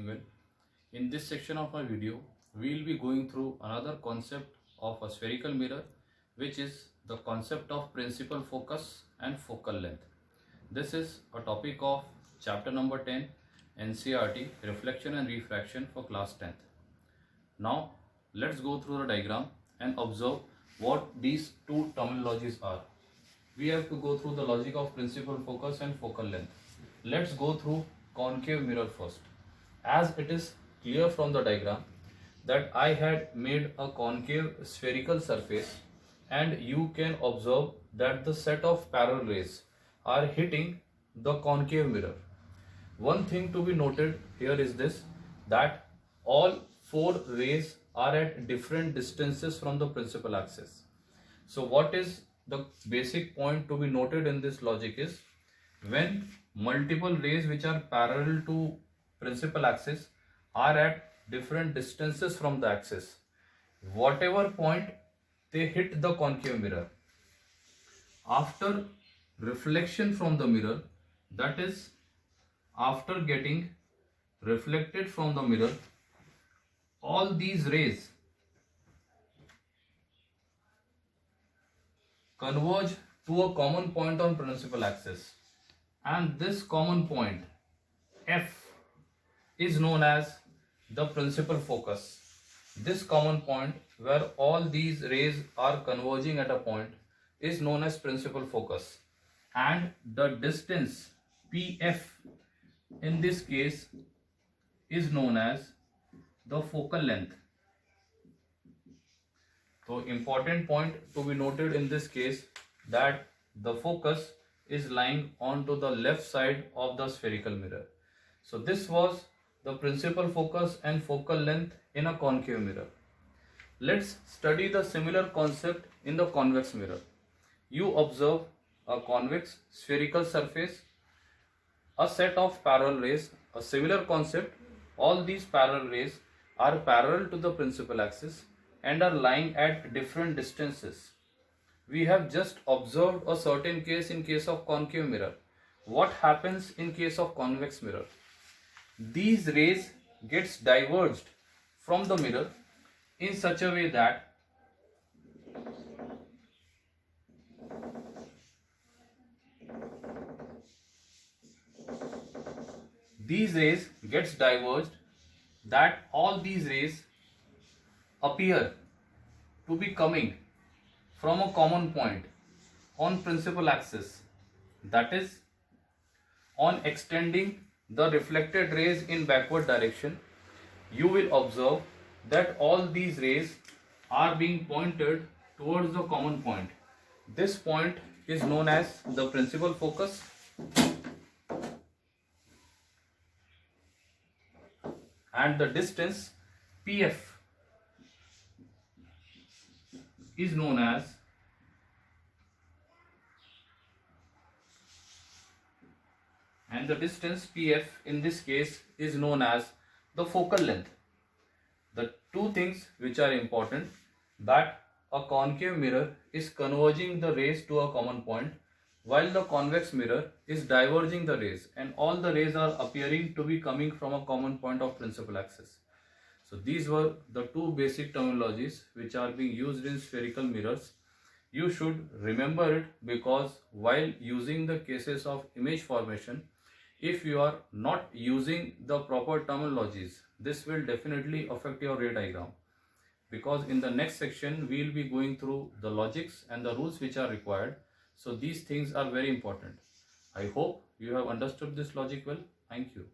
doing well. In this section of my video, we will be going through another concept of a spherical mirror, which is the concept of principal focus and focal length. This is a topic of chapter number 10 NCERT Reflection and Refraction for class 10th. Now let's go through the diagram and observe what these two terminologies are. We have to go through the logic of principal focus and focal length. Let's go through concave mirror first. As it is clear from the diagram that I had made a concave spherical surface, and you can observe that the set of parallel rays are hitting the concave mirror. One thing to be noted here is this, that all four rays are at different distances from the principal axis. So what is the basic point to be noted in this logic is, when multiple rays which are parallel to principal axis are at different distances from the axis, whatever point they hit the concave mirror, after reflection from the mirror, that is after getting reflected from the mirror, all these rays converge to a common point on principal axis, and this common point F is known as the principal focus. This common point where all these rays are converging at a point is known as principal focus, and the distance PF in this case is known as the focal length. So important point to be noted in this case, that the focus is lying onto the left side of the spherical mirror. So this was the principal focus and focal length in a concave mirror. Let's study the similar concept in the convex mirror. You observe a convex spherical surface, a set of parallel rays, a similar concept. All these parallel rays are parallel to the principal axis and are lying at different distances. We have just observed a certain case in case of concave mirror. What happens in case of convex mirror? These rays gets diverged from the mirror in such a way that these rays gets diverged, that all these rays appear to be coming from a common point on principal axis. That is, on extending the reflected rays in backward direction, you will observe that all these rays are being pointed towards the common point. This point is known as the principal focus, and the distance PF is known as in this case is known as the focal length. The two things which are important, that a concave mirror is converging the rays to a common point, while the convex mirror is diverging the rays, and all the rays are appearing to be coming from a common point of principal axis. So these were the two basic terminologies which are being used in spherical mirrors. You should remember it, because while using the cases of image formation, if you are not using the proper terminologies, this will definitely affect your ray diagram, because in the next section we will be going through the logics and the rules which are required. So these things are very important. I hope you have understood this logic well. Thank you.